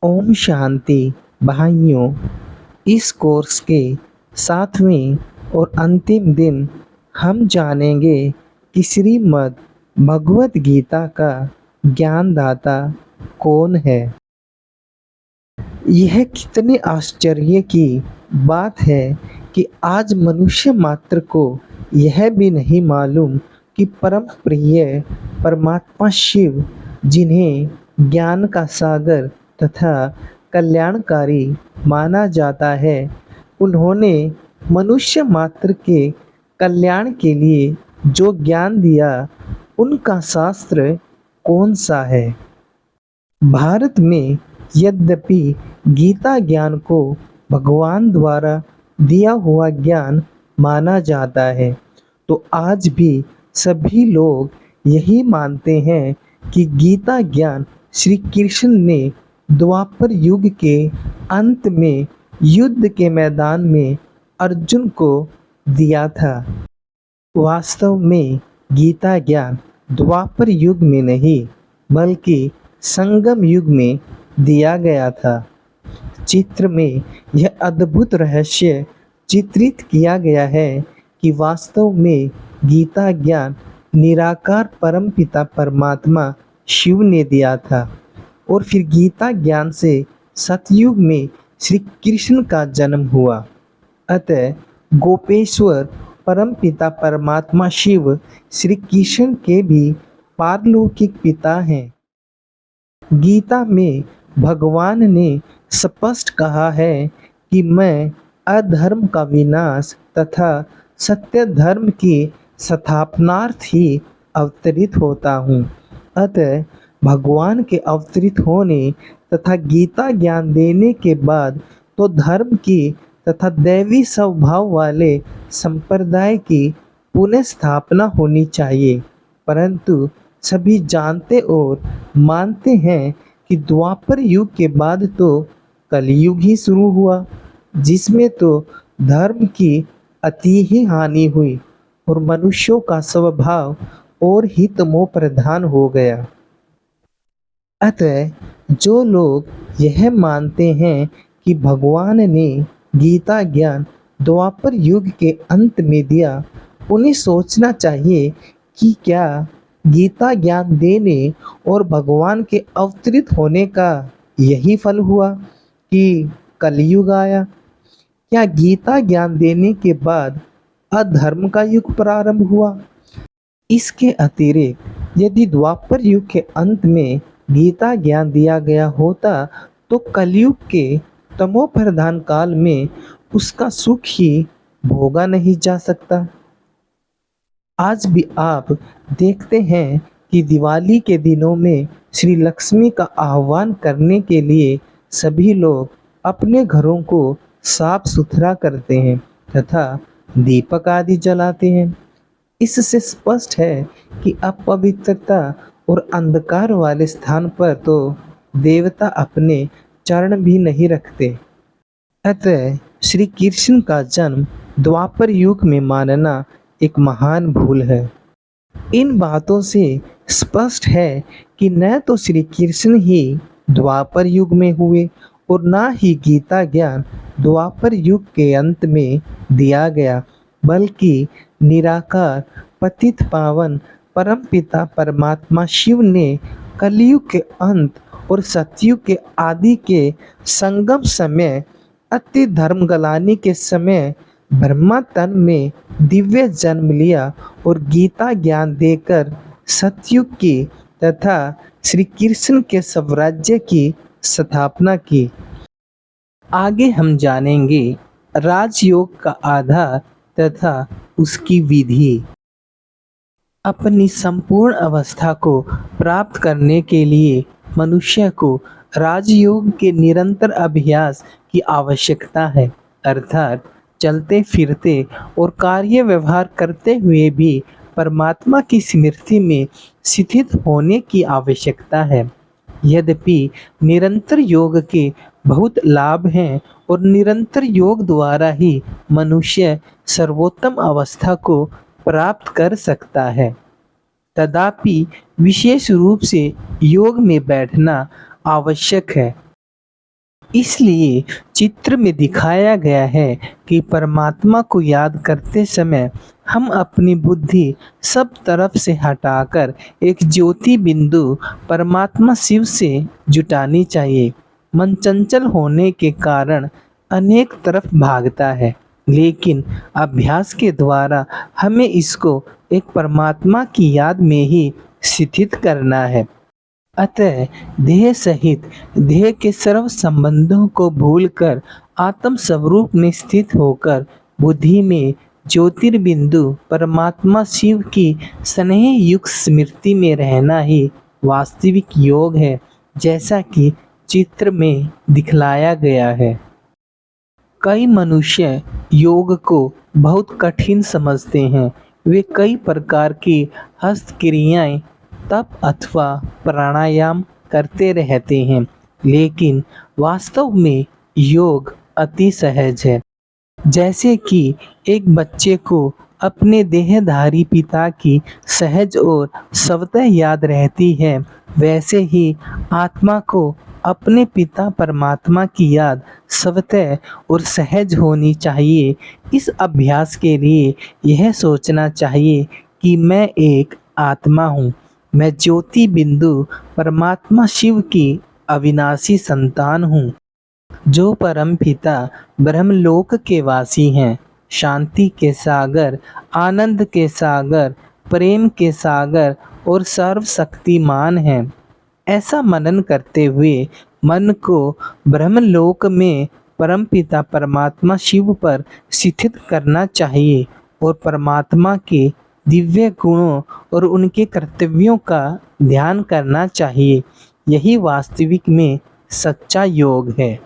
ओम शांति भाइयों, इस कोर्स के 7वें और अंतिम दिन हम जानेंगे कि श्रीमद् भगवत गीता का ज्ञानदाता कौन है। यह कितने आश्चर्य की बात है कि आज मनुष्य मात्र को यह भी नहीं मालूम कि परम प्रिय परमात्मा शिव, जिन्हें ज्ञान का सागर तथा कल्याणकारी माना जाता है, उन्होंने मनुष्य मात्र के कल्याण के लिए जो ज्ञान दिया, उनका शास्त्र कौन सा है। भारत में यद्यपि गीता ज्ञान को भगवान द्वारा दिया हुआ ज्ञान माना जाता है, तो आज भी सभी लोग यही मानते हैं कि गीता ज्ञान श्री कृष्ण ने द्वापर युग के अंत में युद्ध के मैदान में अर्जुन को दिया था। वास्तव में गीता ज्ञान द्वापर युग में नहीं बल्कि संगम युग में दिया गया था। चित्र में यह अद्भुत रहस्य चित्रित किया गया है कि वास्तव में गीता ज्ञान निराकार परमपिता परमात्मा शिव ने दिया था और फिर गीता ज्ञान से सतयुग में श्री कृष्ण का जन्म हुआ। अतः गोपेश्वर परमपिता परमात्मा शिव श्री कृष्ण के भी पारलौकिक पिता हैं। गीता में भगवान ने स्पष्ट कहा है कि मैं अधर्म का विनाश तथा सत्य धर्म की स्थापनार्थ ही अवतरित होता हूँ। अतः भगवान के अवतरित होने तथा गीता ज्ञान देने के बाद तो धर्म की तथा दैवी स्वभाव वाले संप्रदाय की पुनः स्थापना होनी चाहिए, परंतु सभी जानते और मानते हैं कि द्वापर युग के बाद तो कलयुग ही शुरू हुआ, जिसमें तो धर्म की अति ही हानि हुई और मनुष्यों का स्वभाव और ही तमो प्रधान हो गया। अतः जो लोग यह मानते हैं कि भगवान ने गीता ज्ञान द्वापर युग के अंत में दिया, उन्हें सोचना चाहिए कि क्या गीता ज्ञान देने और भगवान के अवतरित होने का यही फल हुआ कि कलयुग आया। क्या गीता ज्ञान देने के बाद अधर्म का युग प्रारंभ हुआ। इसके अतिरिक्त यदि द्वापर युग के अंत में गीता ज्ञान दिया गया होता, तो कलयुग के तमो प्रधान काल में उसका सुख ही भोगा नहीं जा सकता। आज भी आप देखते हैं कि दिवाली के दिनों में श्री लक्ष्मी का आह्वान करने के लिए सभी लोग अपने घरों को साफ सुथरा करते हैं तथा दीपक आदि जलाते हैं। इससे स्पष्ट है कि अपवित्रता और अंधकार वाले स्थान पर तो देवता अपने चरण भी नहीं रखते। अतः श्री कृष्ण का जन्म द्वापर युग में मानना एक महान भूल है। इन बातों से स्पष्ट है कि न तो श्री कृष्ण ही द्वापर युग में हुए और न ही गीता ज्ञान द्वापर युग के अंत में दिया गया, बल्कि निराकार पतित पावन परमपिता परमात्मा शिव ने कलयुग के अंत और सतयुग के आदि के संगम समय अति धर्म गलानी के समय ब्रह्मा तन में दिव्य जन्म लिया और गीता ज्ञान देकर सतयुग की तथा श्री कृष्ण के स्वराज्य की स्थापना की। आगे हम जानेंगे राजयोग का आधार तथा उसकी विधि। अपनी संपूर्ण अवस्था को प्राप्त करने के लिए मनुष्य को राजयोग के निरंतर अभ्यास की आवश्यकता है, अर्थात चलते फिरते और कार्य व्यवहार करते हुए भी परमात्मा की स्मृति में स्थित होने की आवश्यकता है। यद्यपि निरंतर योग के बहुत लाभ हैं और निरंतर योग द्वारा ही मनुष्य सर्वोत्तम अवस्था को प्राप्त कर सकता है, तथापि विशेष रूप से योग में बैठना आवश्यक है। इसलिए चित्र में दिखाया गया है कि परमात्मा को याद करते समय हम अपनी बुद्धि सब तरफ से हटाकर एक ज्योति बिंदु परमात्मा शिव से जुटानी चाहिए। मन चंचल होने के कारण अनेक तरफ भागता है, लेकिन अभ्यास के द्वारा हमें इसको एक परमात्मा की याद में ही स्थित करना है। अतः देह सहित देह के सर्व संबंधों को भूलकर आत्म स्वरूप में स्थित होकर बुद्धि में ज्योतिर्बिंदु परमात्मा शिव की स्नेह युक्त स्मृति में रहना ही वास्तविक योग है, जैसा कि चित्र में दिखलाया गया है। कई मनुष्य योग को बहुत कठिन समझते हैं। वे कई प्रकार की हस्तक्रियाएं, तप अथवा प्राणायाम करते रहते हैं, लेकिन वास्तव में योग अति सहज है। जैसे कि एक बच्चे को अपने देहधारी पिता की सहज और स्वतः याद रहती है, वैसे ही आत्मा को अपने पिता परमात्मा की याद स्वतः और सहज होनी चाहिए। इस अभ्यास के लिए यह सोचना चाहिए कि मैं एक आत्मा हूँ, मैं ज्योति बिंदु परमात्मा शिव की अविनाशी संतान हूँ, जो परम पिता ब्रह्मलोक के वासी हैं, शांति के सागर, आनंद के सागर, प्रेम के सागर और सर्वशक्तिमान हैं। ऐसा मनन करते हुए मन को ब्रह्मलोक में परमपिता परमात्मा शिव पर स्थित करना चाहिए और परमात्मा के दिव्य गुणों और उनके कर्तव्यों का ध्यान करना चाहिए। यही वास्तविक में सच्चा योग है।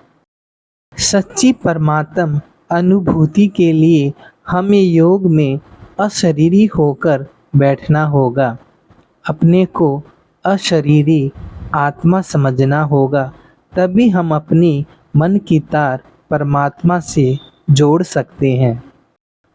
सच्ची परमात्म अनुभूति के लिए हमें योग में अशरीरी होकर बैठना होगा। अपने को अशरीरी आत्मा समझना होगा, तभी हम अपनी मन की तार परमात्मा से जोड़ सकते हैं।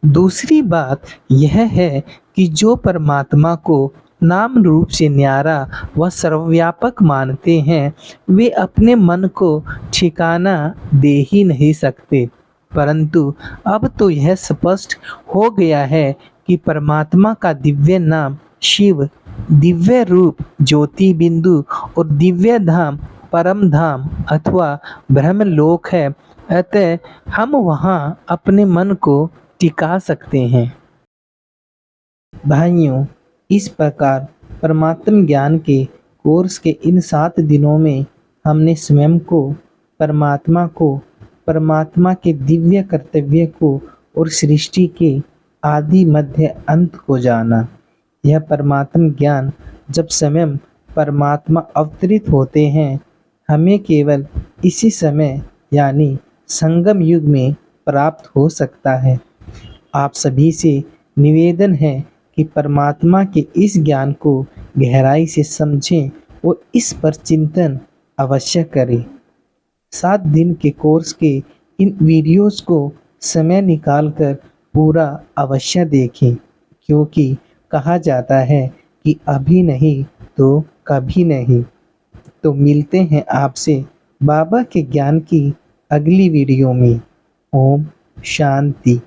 दूसरी बात यह है कि जो परमात्मा को नाम रूप से न्यारा व सर्वव्यापक मानते हैं, वे अपने मन को ठिकाना दे ही नहीं सकते। परंतु अब तो यह स्पष्ट हो गया है कि परमात्मा का दिव्य नाम शिव, दिव्य रूप ज्योति बिंदु और दिव्य धाम परम धाम अथवा ब्रह्मलोक है। अतः हम वहाँ अपने मन को टिका सकते हैं। भाइयों, इस प्रकार परमात्म ज्ञान के कोर्स के इन 7 दिनों में हमने स्वयं को, परमात्मा के दिव्य कर्तव्य को और सृष्टि के आदि मध्य अंत को जाना। यह परमात्म ज्ञान जब स्वयं परमात्मा अवतरित होते हैं, हमें केवल इसी समय यानी संगम युग में प्राप्त हो सकता है। आप सभी से निवेदन है कि परमात्मा के इस ज्ञान को गहराई से समझें और इस पर चिंतन अवश्य करें। 7 दिन के कोर्स के इन वीडियोस को समय निकालकर पूरा अवश्य देखें, क्योंकि कहा जाता है कि अभी नहीं तो कभी नहीं। तो मिलते हैं आपसे बाबा के ज्ञान की अगली वीडियो में। ओम शांति।